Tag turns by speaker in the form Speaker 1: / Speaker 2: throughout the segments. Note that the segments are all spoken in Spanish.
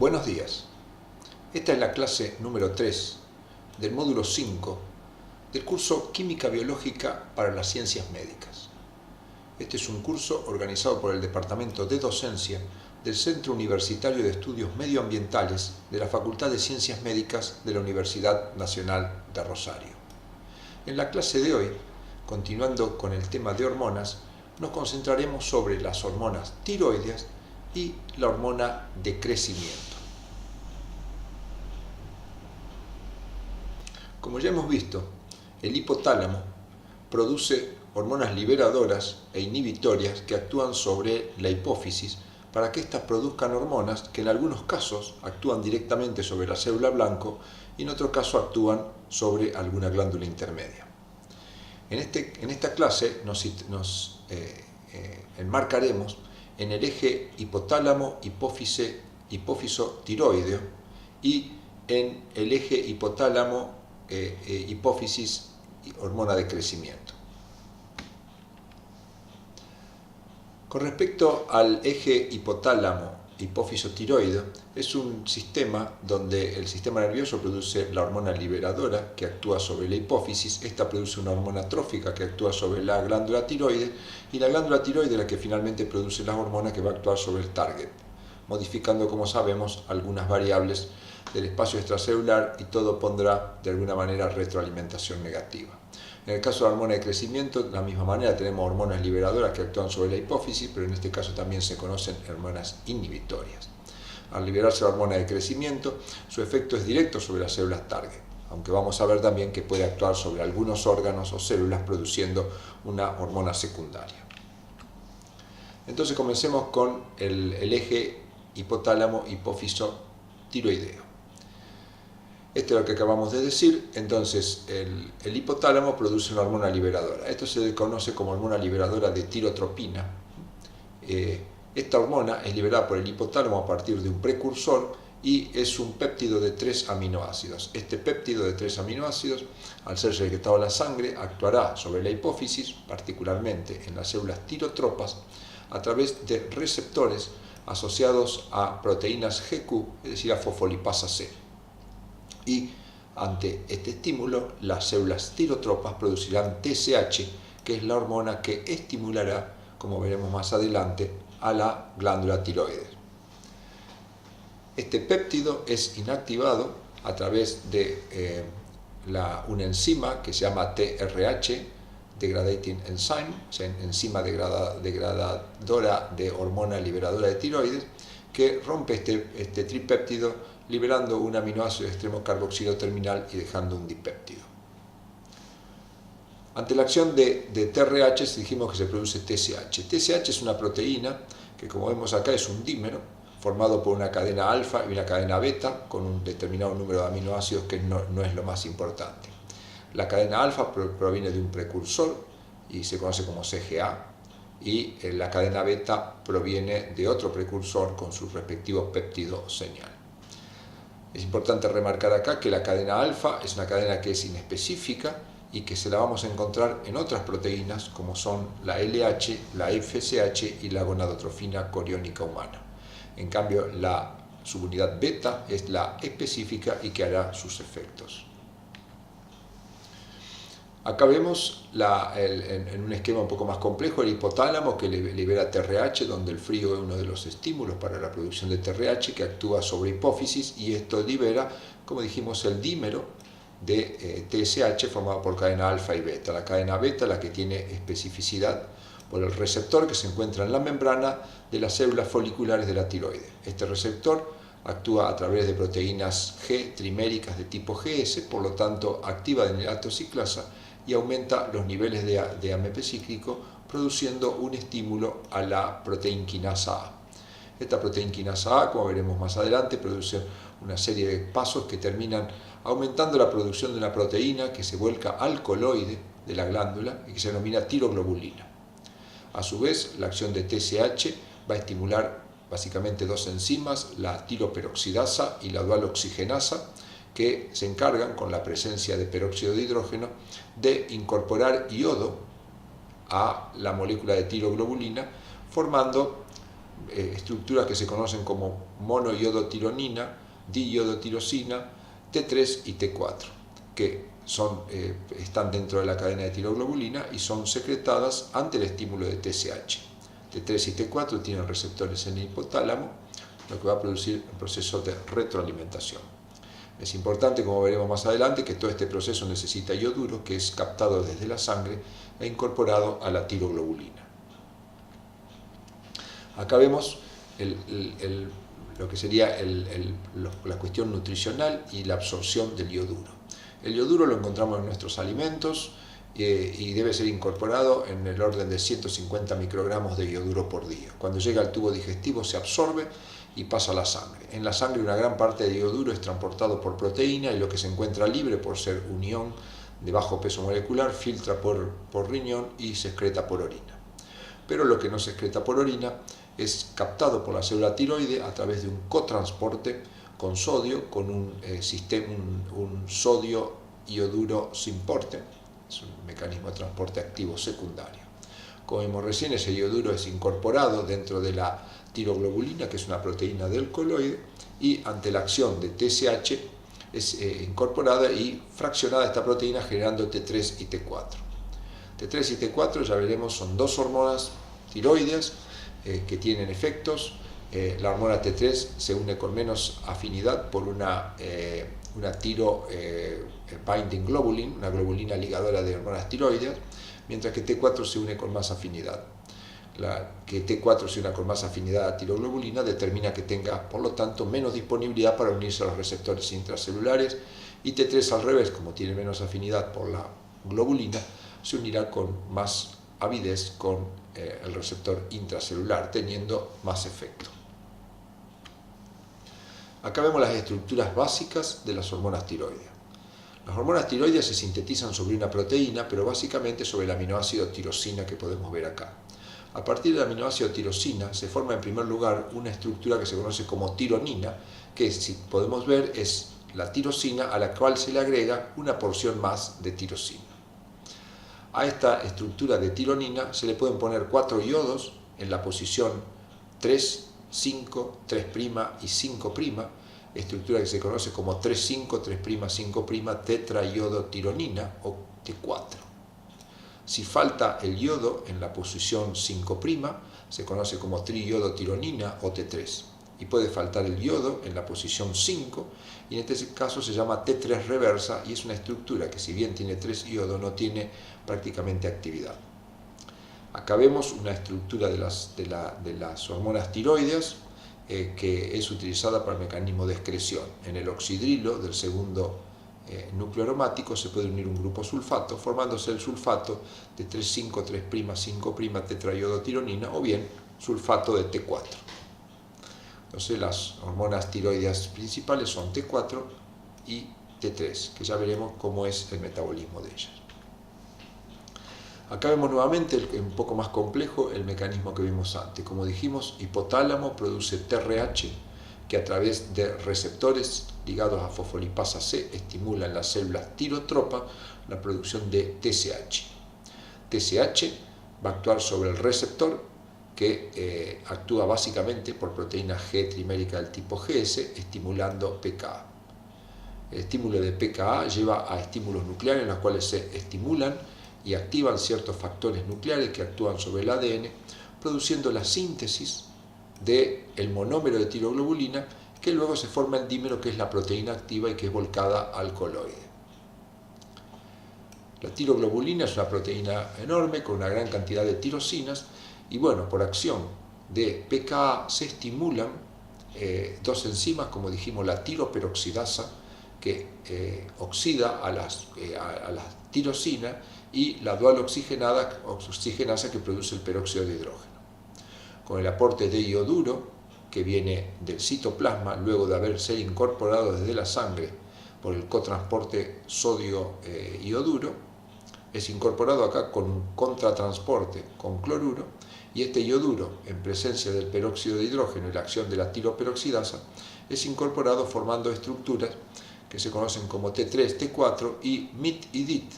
Speaker 1: Buenos días. Esta es la clase número 3 del módulo 5 del curso Química Biológica para las Ciencias Médicas. Este es un curso organizado por el Departamento de Docencia del Centro Universitario de Estudios Medioambientales de la Facultad de Ciencias Médicas de la Universidad Nacional de Rosario. En la clase de hoy, continuando con el tema de hormonas, nos concentraremos sobre las hormonas tiroideas y la hormona de crecimiento. Como ya hemos visto, el hipotálamo produce hormonas liberadoras e inhibitorias que actúan sobre la hipófisis para que éstas produzcan hormonas que en algunos casos actúan directamente sobre la célula blanco y en otro caso actúan sobre alguna glándula intermedia. En esta clase nos enmarcaremos en el eje hipotálamo-hipófiso-tiroideo y en el eje hipotálamo-hipófisis-hormona de crecimiento. Con respecto al eje hipotálamo-hipófiso-tiroideo, es un sistema donde el sistema nervioso produce la hormona liberadora que actúa sobre la hipófisis, esta produce una hormona trófica que actúa sobre la glándula tiroides y la glándula tiroides es la que finalmente produce las hormonas que va a actuar sobre el target, modificando, como sabemos, algunas variables del espacio extracelular y todo pondrá de alguna manera retroalimentación negativa. En el caso de la hormona de crecimiento, de la misma manera tenemos hormonas liberadoras que actúan sobre la hipófisis, pero en este caso también se conocen hormonas inhibitorias. Al liberarse la hormona de crecimiento, su efecto es directo sobre las células target, aunque vamos a ver también que puede actuar sobre algunos órganos o células produciendo una hormona secundaria. Entonces comencemos con el eje hipotálamo-hipófiso-tiroideo. Esto es lo que acabamos de decir. Entonces el hipotálamo produce una hormona liberadora. Esto se conoce como hormona liberadora de tirotropina. Esta hormona es liberada por el hipotálamo a partir de un precursor y es un péptido de 3 aminoácidos. Este péptido de 3 aminoácidos, al ser secretado en la sangre, actuará sobre la hipófisis, particularmente en las células tirotropas, a través de receptores asociados a proteínas GQ, es decir, a fosfolipasa C. Y ante este estímulo, las células tirotropas producirán TSH, que es la hormona que estimulará, como veremos más adelante, a la glándula tiroides. Este péptido es inactivado a través de una enzima que se llama TRH, Degradating Enzyme, o sea, enzima degradadora de hormona liberadora de tiroides, que rompe este tripéptido liberando un aminoácido extremo carboxilo terminal y dejando un dipéptido. Ante la acción de TRH dijimos que se produce TSH. TSH es una proteína que, como vemos acá, es un dímero formado por una cadena alfa y una cadena beta con un determinado número de aminoácidos que no es lo más importante. La cadena alfa proviene de un precursor y se conoce como CGA, y la cadena beta proviene de otro precursor con su respectivo péptido señal. Es importante remarcar acá que la cadena alfa es una cadena que es inespecífica y que se la vamos a encontrar en otras proteínas como son la LH, la FSH y la gonadotrofina coriónica humana. En cambio, la subunidad beta es la específica y que hará sus efectos. Acá vemos en un esquema un poco más complejo el hipotálamo que libera TRH, donde el frío es uno de los estímulos para la producción de TRH que actúa sobre hipófisis y esto libera, como dijimos, el dímero de TSH formado por cadena alfa y beta. La cadena beta es la que tiene especificidad por el receptor que se encuentra en la membrana de las células foliculares de la tiroides. Este receptor actúa a través de proteínas G triméricas de tipo GS, por lo tanto activa denidlato ciclasa y aumenta los niveles de AMP cíclico, produciendo un estímulo a la proteinquinasa A. Esta proteinquinasa A, como veremos más adelante, produce una serie de pasos que terminan aumentando la producción de una proteína que se vuelca al coloide de la glándula y que se denomina tiroglobulina. A su vez, la acción de TSH va a estimular básicamente dos enzimas, la tiroperoxidasa y la dual oxigenasa, que se encargan, con la presencia de peróxido de hidrógeno, de incorporar iodo a la molécula de tiroglobulina, formando estructuras que se conocen como monoiodotironina, diiodotirosina, T3 y T4, que están dentro de la cadena de tiroglobulina y son secretadas ante el estímulo de TSH. T3 y T4 tienen receptores en el hipotálamo, lo que va a producir un proceso de retroalimentación. Es importante, como veremos más adelante, que todo este proceso necesita ioduro, que es captado desde la sangre e incorporado a la tiroglobulina. Acá vemos lo que sería la cuestión nutricional y la absorción del ioduro. El ioduro lo encontramos en nuestros alimentos y debe ser incorporado en el orden de 150 microgramos de ioduro por día. Cuando llega al tubo digestivo se absorbe y pasa a la sangre. En la sangre una gran parte de ioduro es transportado por proteína y lo que se encuentra libre por ser un ion de bajo peso molecular filtra por riñón y se excreta por orina. Pero lo que no se excreta por orina es captado por la célula tiroide a través de un cotransporte con sodio, con un sodio-ioduro symporte, es un mecanismo de transporte activo secundario. Como vimos recién, ese ioduro es incorporado dentro de la tiroglobulina, que es una proteína del coloide, y ante la acción de TSH es incorporada y fraccionada esta proteína generando T3 y T4. T3 y T4, ya veremos, son dos hormonas tiroideas que tienen efectos. La hormona T3 se une con menos afinidad por una tiro binding globulin, una globulina ligadora de hormonas tiroideas, mientras que T4 se une con más afinidad. Que T4 se una con más afinidad a tiroglobulina determina que tenga, por lo tanto, menos disponibilidad para unirse a los receptores intracelulares, y T3 al revés, como tiene menos afinidad por la globulina, se unirá con más avidez con el receptor intracelular, teniendo más efecto. Acá vemos las estructuras básicas de las hormonas tiroideas. Las hormonas tiroideas se sintetizan sobre una proteína, pero básicamente sobre el aminoácido tirosina que podemos ver acá. A partir del aminoácido tirosina se forma en primer lugar una estructura que se conoce como tironina, que si podemos ver es la tirosina a la cual se le agrega una porción más de tirosina. A esta estructura de tironina se le pueden poner 4 iodos en la posición 3, 5, 3' y 5', estructura que se conoce como 3,5, 3', 5' tetraiodotironina o T4. Si falta el iodo en la posición 5', se conoce como triiodotironina o T3. Y puede faltar el yodo en la posición 5, y en este caso se llama T3 reversa, y es una estructura que, si bien tiene 3 iodos, no tiene prácticamente actividad. Acá vemos una estructura de las hormonas tiroideas que es utilizada para el mecanismo de excreción. En el oxidrilo del segundo núcleo aromático se puede unir un grupo sulfato, formándose el sulfato de 3,5, 3', 5' tetraiodotironina, o bien sulfato de T4. Entonces las hormonas tiroideas principales son T4 y T3, que ya veremos cómo es el metabolismo de ellas. Acá vemos nuevamente, un poco más complejo, el mecanismo que vimos antes. Como dijimos, hipotálamo produce TRH, que a través de receptores ligados a fosfolipasa C estimulan las células tirotropa la producción de TSH. TSH va a actuar sobre el receptor, que actúa básicamente por proteína G trimérica del tipo GS, estimulando pKa. El estímulo de pKa lleva a estímulos nucleares, en los cuales se estimulan y activan ciertos factores nucleares que actúan sobre el ADN, produciendo la síntesis del monómero de tiroglobulina, que luego se forma el dímero, que es la proteína activa y que es volcada al coloide. La tiroglobulina es una proteína enorme con una gran cantidad de tirosinas, y bueno, por acción de pKa se estimulan dos enzimas, como dijimos, la tiroperoxidasa, que oxida a las tirosinas, y la dual oxigenasa, que produce el peróxido de hidrógeno. Con el aporte de ioduro, que viene del citoplasma, luego de haber sido incorporado desde la sangre por el cotransporte sodio-ioduro, es incorporado acá con un contratransporte con cloruro, y este ioduro, en presencia del peróxido de hidrógeno y la acción de la tiroperoxidasa, es incorporado formando estructuras que se conocen como T3, T4 y MIT y DIT,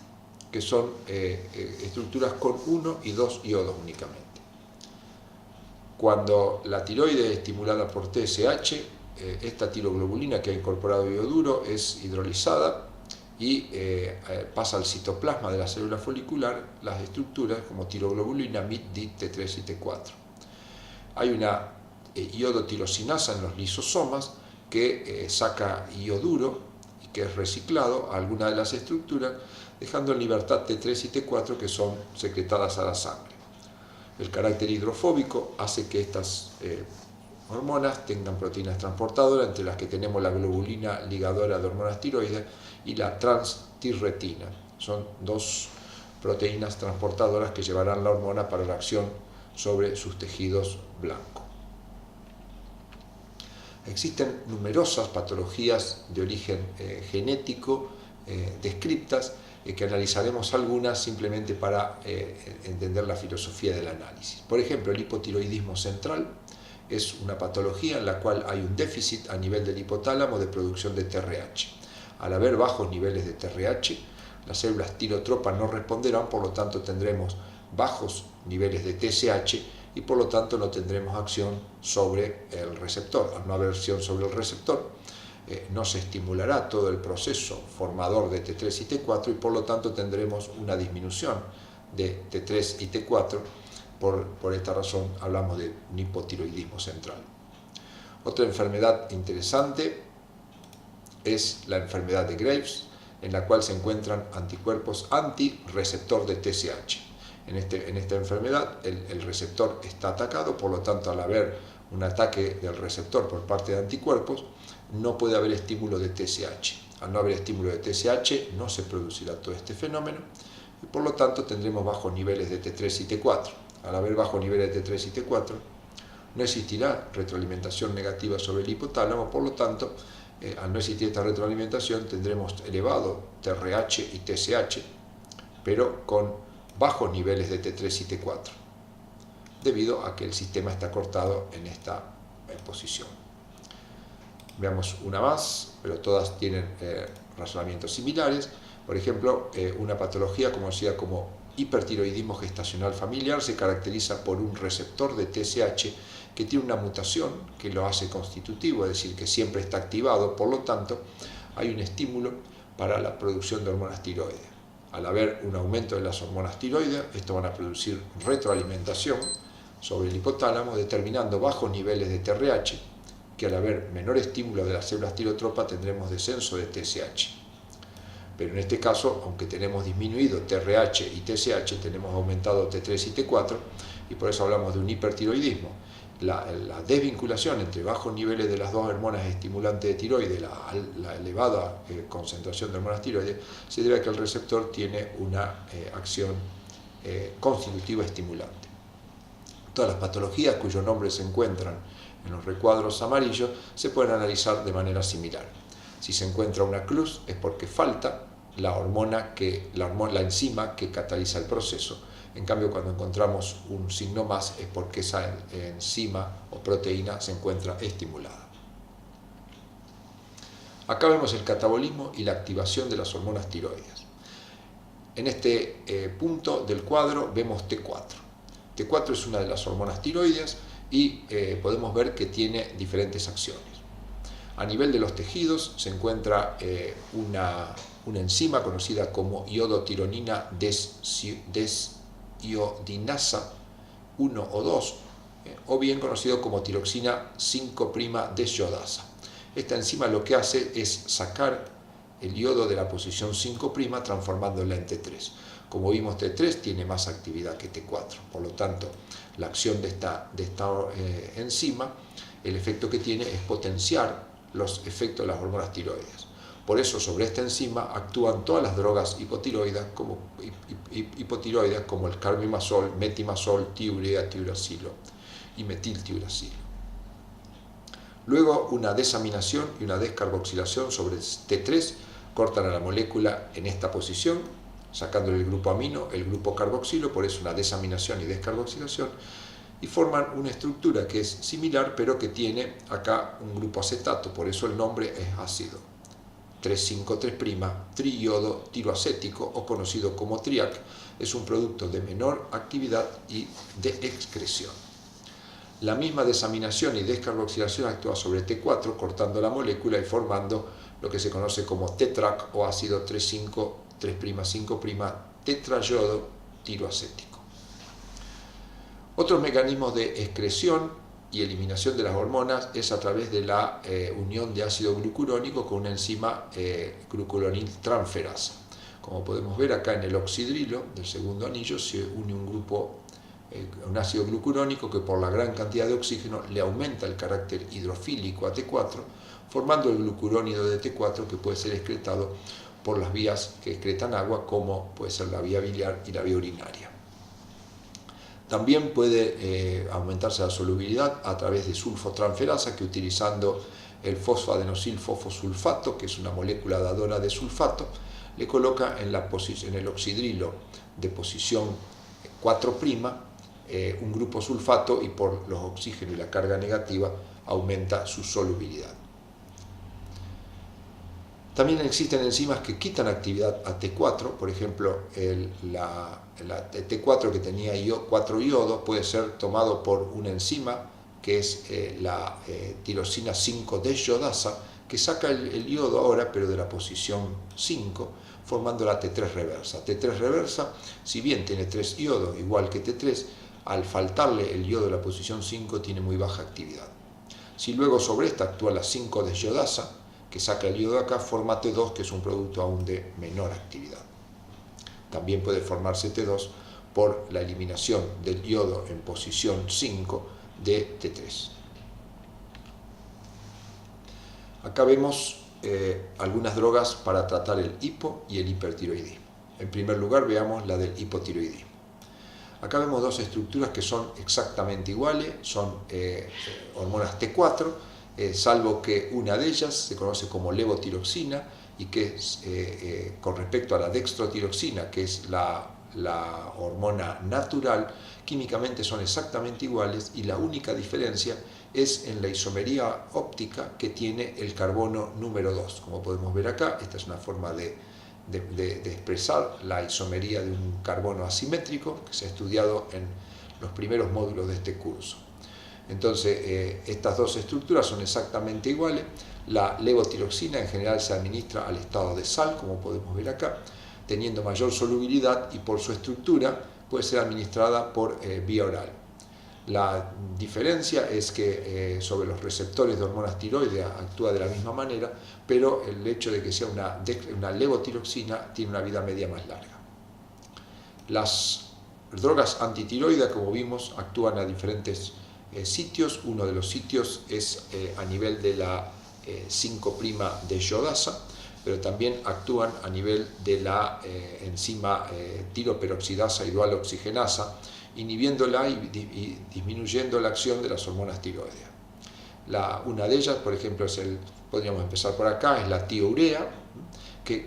Speaker 1: que son estructuras con 1 y 2 iodos únicamente. Cuando la tiroides es estimulada por TSH, esta tiroglobulina que ha incorporado iodo es hidrolizada y pasa al citoplasma de la célula folicular las estructuras como tiroglobulina, MIT, DIT, T3 y T4. Hay una iodotirosinasa en los lisosomas que saca iodo y que es reciclado a alguna de las estructuras, dejando en libertad T3 y T4 que son secretadas a la sangre. El carácter hidrofóbico hace que estas hormonas tengan proteínas transportadoras, entre las que tenemos la globulina ligadora de hormonas tiroides y la transtirretina. Son dos proteínas transportadoras que llevarán la hormona para la acción sobre sus tejidos blancos. Existen numerosas patologías de origen genético descritas, que analizaremos algunas simplemente para entender la filosofía del análisis. Por ejemplo, el hipotiroidismo central es una patología en la cual hay un déficit a nivel del hipotálamo de producción de TRH. Al haber bajos niveles de TRH, las células tirotropas no responderán, por lo tanto tendremos bajos niveles de TSH y por lo tanto no tendremos acción sobre el receptor. Al no haber acción sobre el receptor, no se estimulará todo el proceso formador de T3 y T4 y por lo tanto tendremos una disminución de T3 y T4. Por esta razón hablamos de un hipotiroidismo central. Otra enfermedad interesante es la enfermedad de Graves, en la cual se encuentran anticuerpos antirreceptor de TSH. En esta enfermedad el receptor está atacado, por lo tanto al haber un ataque del receptor por parte de anticuerpos, no puede haber estímulo de TSH. Al no haber estímulo de TSH no se producirá todo este fenómeno y por lo tanto tendremos bajos niveles de T3 y T4. Al haber bajos niveles de T3 y T4 no existirá retroalimentación negativa sobre el hipotálamo, por lo tanto al no existir esta retroalimentación tendremos elevado TRH y TSH, pero con bajos niveles de T3 y T4, debido a que el sistema está cortado en esta posición. Veamos una más, pero todas tienen razonamientos similares. Por ejemplo, una patología conocida como hipertiroidismo gestacional familiar se caracteriza por un receptor de TSH que tiene una mutación que lo hace constitutivo, es decir, que siempre está activado, por lo tanto, hay un estímulo para la producción de hormonas tiroides. Al haber un aumento de las hormonas tiroides, esto van a producir retroalimentación sobre el hipotálamo, determinando bajos niveles de TRH, que al haber menor estímulo de las células tirotropas tendremos descenso de TSH. Pero en este caso, aunque tenemos disminuido TRH y TSH, tenemos aumentado T3 y T4, y por eso hablamos de un hipertiroidismo. La desvinculación entre bajos niveles de las dos hormonas estimulantes de tiroides, la elevada concentración de hormonas tiroides, se debe a que el receptor tiene una acción constitutiva estimulante. Todas las patologías cuyos nombres se encuentran en los recuadros amarillos se pueden analizar de manera similar. Si se encuentra una cruz es porque falta la enzima que cataliza el proceso. En cambio, cuando encontramos un signo más es porque esa enzima o proteína se encuentra estimulada. Acá vemos el catabolismo y la activación de las hormonas tiroides. En este punto del cuadro vemos T4. T4 es una de las hormonas tiroides y podemos ver que tiene diferentes acciones. A nivel de los tejidos se encuentra una enzima conocida como iodotironina desiodinasa 1 o 2, o bien conocido como tiroxina 5' desiodasa. Esta enzima lo que hace es sacar el iodo de la posición 5', transformándola en T3. Como vimos, T3 tiene más actividad que T4, por lo tanto, la acción de esta enzima, el efecto que tiene es potenciar los efectos de las hormonas tiroides. Por eso, sobre esta enzima actúan todas las drogas hipotiroides como el carbimazol, metimazol, tiurea, tiuracilo y metiltiuracilo. Luego, una desaminación y una descarboxilación sobre T3 cortan a la molécula en esta posición, sacándole el grupo amino, el grupo carboxilo, por eso una desaminación y descarboxilación, y forman una estructura que es similar, pero que tiene acá un grupo acetato, por eso el nombre es ácido. 3,5,3', triiodo tiroacético, o conocido como TRIAC, es un producto de menor actividad y de excreción. La misma desaminación y descarboxilación actúa sobre T4, cortando la molécula y formando lo que se conoce como tetrac o ácido 3,5' tetrayodo tiroacético. Otros mecanismos de excreción y eliminación de las hormonas es a través de la unión de ácido glucurónico con una enzima glucuroniltransferasa. Como podemos ver acá en el oxidrilo del segundo anillo se une un ácido glucurónico que por la gran cantidad de oxígeno le aumenta el carácter hidrofílico a T4, formando el glucurónido de T4 que puede ser excretado por las vías que excretan agua, como puede ser la vía biliar y la vía urinaria. También puede aumentarse la solubilidad a través de sulfotransferasa, que' el fosfadenosilfosfosulfato, que es una molécula dadora de sulfato, le coloca en el oxidrilo de posición 4', un grupo sulfato, y por los oxígenos y la carga negativa aumenta su solubilidad. También existen enzimas que quitan actividad a T4, por ejemplo, la T4 que tenía 4 iodos puede ser tomado por una enzima que es la tirosina 5-desyodasa, que saca el iodo ahora, pero de la posición 5, formando la T3 reversa. T3 reversa, si bien tiene 3 iodos, igual que T3, al faltarle el iodo de la posición 5 tiene muy baja actividad. Si luego sobre esta actúa la 5-desyodasa, que saca el iodo de acá, forma T2, que es un producto aún de menor actividad. También puede formarse T2 por la eliminación del iodo en posición 5 de T3. Acá vemos algunas drogas para tratar el hipo y el hipertiroidismo. En primer lugar, veamos la del hipotiroidismo. Acá vemos dos estructuras que son exactamente iguales, son hormonas T4, salvo que una de ellas se conoce como levotiroxina, y que es, con respecto a la dextrotiroxina, que es la hormona natural, químicamente son exactamente iguales, y la única diferencia es en la isomería óptica que tiene el carbono número 2. Como podemos ver acá, esta es una forma de expresar la isomería de un carbono asimétrico que se ha estudiado en los primeros módulos de este curso. Entonces, estas dos estructuras son exactamente iguales. La levotiroxina en general se administra al estado de sal, como podemos ver acá, teniendo mayor solubilidad, y por su estructura puede ser administrada por vía oral. La diferencia es que sobre los receptores de hormonas tiroides actúa de la misma manera, pero el hecho de que sea una levotiroxina tiene una vida media más larga. Las drogas antitiroides, como vimos, actúan a diferentes sitios. Uno de los sitios es a nivel de la 5'-desyodasa, pero también actúan a nivel de la enzima tiroperoxidasa y dual oxigenasa, inhibiéndola y disminuyendo la acción de las hormonas tiroideas. Una de ellas, por ejemplo, podríamos empezar por acá, es la tiourea,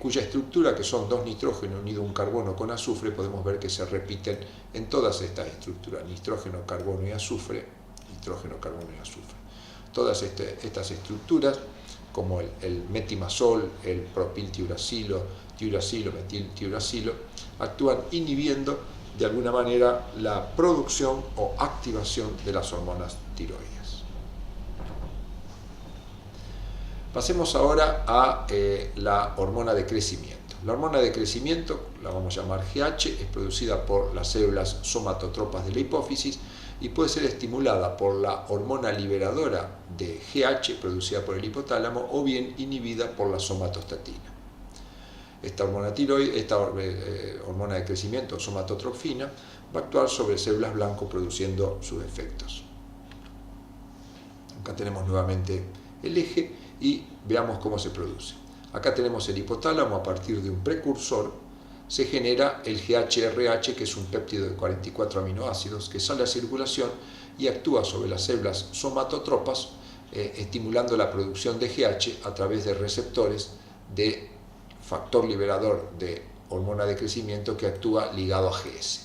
Speaker 1: cuya estructura, que son dos nitrógenos unidos a un carbono con azufre, podemos ver que se repiten en todas estas estructuras: nitrógeno, carbono y azufre, nitrógeno, carbono y azufre. Todas estas estructuras, como el metimazol, el propiltiuracilo, metiltiuracilo, actúan inhibiendo de alguna manera la producción o activación de las hormonas tiroides. Pasemos ahora a la hormona de crecimiento. La hormona de crecimiento, la vamos a llamar GH, es producida por las células somatotropas de la hipófisis y puede ser estimulada por la hormona liberadora de GH producida por el hipotálamo, o bien inhibida por la somatostatina. Esta hormona hormona de crecimiento, somatotrofina, va a actuar sobre células blanco produciendo sus efectos. Acá tenemos nuevamente el eje y veamos cómo se produce. Acá tenemos el hipotálamo. A partir de un precursor se genera el GHRH, que es un péptido de 44 aminoácidos que sale a circulación y actúa sobre las células somatotropas, estimulando la producción de GH a través de receptores de factor liberador de hormona de crecimiento que actúa ligado a GS.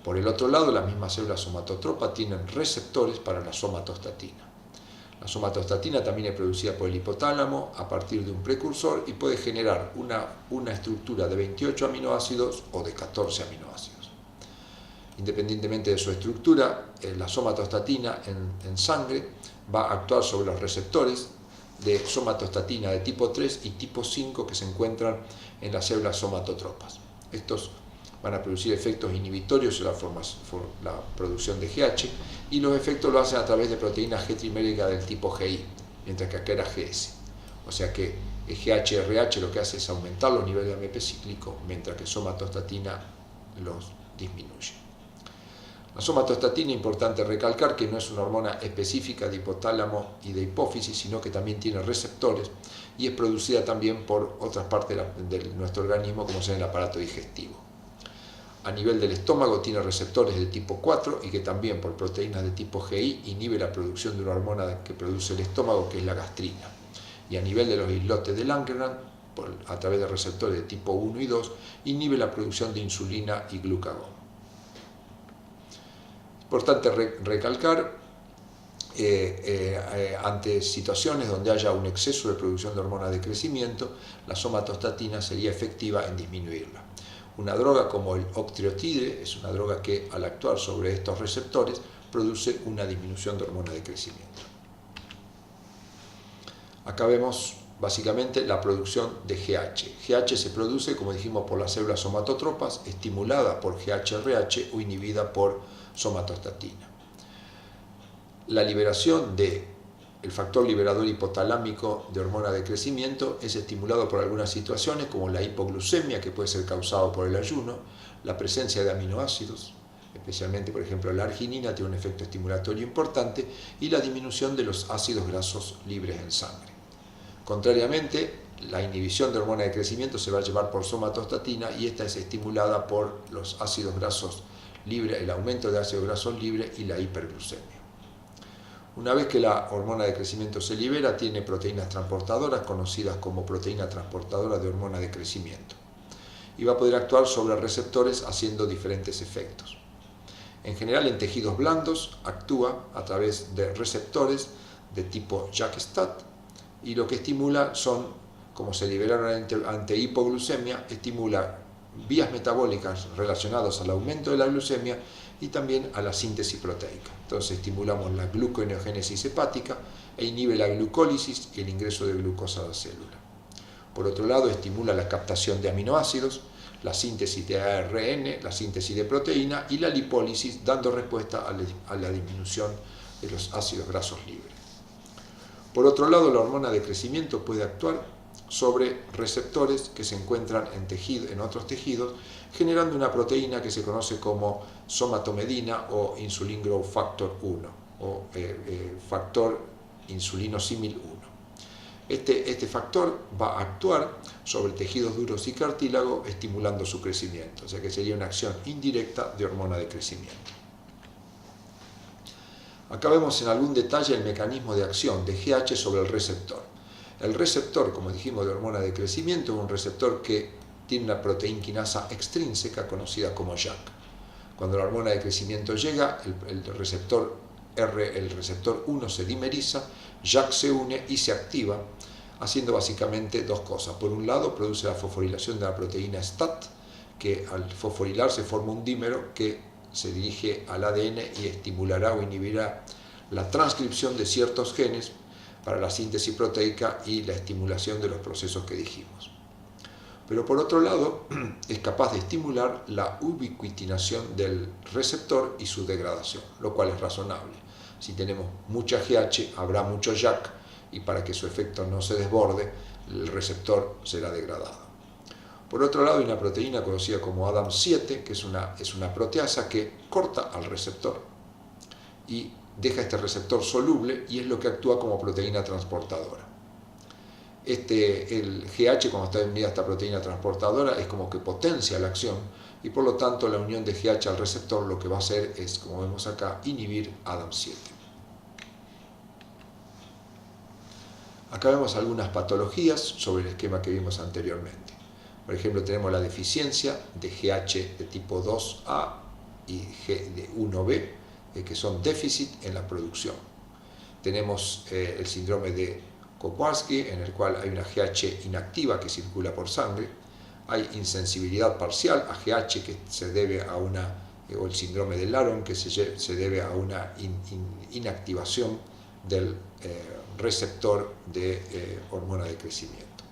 Speaker 1: Por el otro lado, las mismas células somatotropas tienen receptores para la somatostatina. La somatostatina también es producida por el hipotálamo a partir de un precursor y puede generar una estructura de 28 aminoácidos o de 14 aminoácidos. Independientemente de su estructura, la somatostatina en sangre va a actuar sobre los receptores de somatostatina de tipo 3 y tipo 5 que se encuentran en las células somatotropas. Estos van a producir efectos inhibitorios en la producción de GH, y los efectos lo hacen a través de proteínas G trimérica del tipo GI, mientras que acá era GS. O sea que GHRH lo que hace es aumentar los niveles de AMP cíclico, mientras que somatostatina los disminuye. La somatostatina, importante recalcar que no es una hormona específica de hipotálamo y de hipófisis, sino que también tiene receptores y es producida también por otras partes de nuestro organismo, como sea en el aparato digestivo. A nivel del estómago tiene receptores de tipo 4 y que también por proteínas de tipo GI inhibe la producción de una hormona que produce el estómago, que es la gastrina. Y a nivel de los islotes de Langerhans, a través de receptores de tipo 1 y 2, inhibe la producción de insulina y glucagón. Importante recalcar, ante situaciones donde haya un exceso de producción de hormonas de crecimiento, la somatostatina sería efectiva en disminuirla. Una droga como el octreotide es una droga que, al actuar sobre estos receptores, produce una disminución de hormona de crecimiento. Acá vemos básicamente la producción de GH. GH se produce, como dijimos, por las células somatotropas, estimulada por GHRH o inhibida por somatostatina. La liberación del factor liberador hipotalámico de hormona de crecimiento es estimulado por algunas situaciones, como la hipoglucemia, que puede ser causado por el ayuno, la presencia de aminoácidos, especialmente por ejemplo la arginina tiene un efecto estimulatorio importante, y la disminución de los ácidos grasos libres en sangre. Contrariamente, la inhibición de hormona de crecimiento se va a llevar por somatostatina, y esta es estimulada por los ácidos grasos libres, el aumento de ácidos grasos libres y la hiperglucemia. Una vez que la hormona de crecimiento se libera, tiene proteínas transportadoras conocidas como proteína transportadora de hormona de crecimiento, y va a poder actuar sobre receptores haciendo diferentes efectos. En general, en tejidos blandos actúa a través de receptores de tipo JAK-STAT, y lo que estimula son, como se liberaron ante hipoglucemia, estimula vías metabólicas relacionadas al aumento de la glucemia y también a la síntesis proteica. Entonces estimulamos la gluconeogénesis hepática e inhibe la glucólisis y el ingreso de glucosa a la célula. Por otro lado, estimula la captación de aminoácidos, la síntesis de ARN, la síntesis de proteína y la lipólisis, dando respuesta a la disminución de los ácidos grasos libres. Por otro lado, la hormona de crecimiento puede actuar sobre receptores que se encuentran en otros tejidos, generando una proteína que se conoce como somatomedina o insulin growth factor 1 o factor insulino símil 1. Este factor va a actuar sobre tejidos duros y cartílago, estimulando su crecimiento, o sea que sería una acción indirecta de hormona de crecimiento. Acá vemos en algún detalle el mecanismo de acción de GH sobre el receptor. El receptor, como dijimos, de hormona de crecimiento es un receptor que tiene una proteína quinasa extrínseca conocida como JAK. Cuando la hormona de crecimiento llega, el receptor 1 se dimeriza, JAK se une y se activa, haciendo básicamente dos cosas. Por un lado, produce la fosforilación de la proteína STAT, que al fosforilarse forma un dímero que se dirige al ADN y estimulará o inhibirá la transcripción de ciertos genes para la síntesis proteica y la estimulación de los procesos que dijimos. Pero por otro lado, es capaz de estimular la ubiquitinación del receptor y su degradación, lo cual es razonable. Si tenemos mucha GH, habrá mucho JAK, y para que su efecto no se desborde, el receptor será degradado. Por otro lado, hay una proteína conocida como ADAM7, que es una proteasa que corta al receptor y deja este receptor soluble, y es lo que actúa como proteína transportadora. El GH, cuando está unida a esta proteína transportadora, es como que potencia la acción, y por lo tanto la unión de GH al receptor lo que va a hacer es, como vemos acá, inhibir ADAM7. Acá vemos algunas patologías sobre el esquema que vimos anteriormente. Por ejemplo, tenemos la deficiencia de GH de tipo 2A y G de 1B, que son déficit en la producción. Tenemos el síndrome de Kowarski, en el cual hay una GH inactiva que circula por sangre. Hay insensibilidad parcial a GH que se debe a una o el síndrome de Laron, que se debe a una inactivación del receptor de hormona de crecimiento.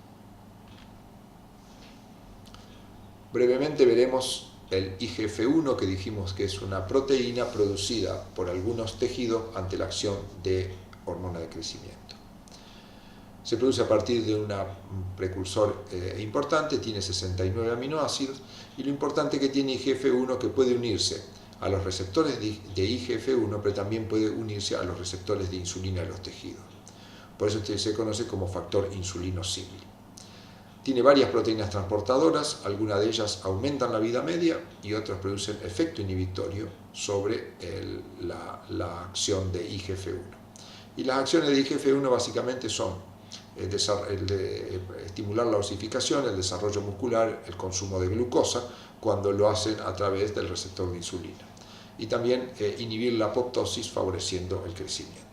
Speaker 1: Brevemente veremos el IGF-1, que dijimos que es una proteína producida por algunos tejidos ante la acción de hormona de crecimiento. Se produce a partir de un precursor importante, tiene 69 aminoácidos, y lo importante que tiene IGF-1 que puede unirse a los receptores de IGF-1, pero también puede unirse a los receptores de insulina de los tejidos. Por eso se conoce como factor insulinosímil. Tiene varias proteínas transportadoras, algunas de ellas aumentan la vida media y otras producen efecto inhibitorio sobre la acción de IGF-1. Y las acciones de IGF-1 básicamente son estimular la osificación, el desarrollo muscular, el consumo de glucosa, cuando lo hacen a través del receptor de insulina. Y también inhibir la apoptosis, favoreciendo el crecimiento.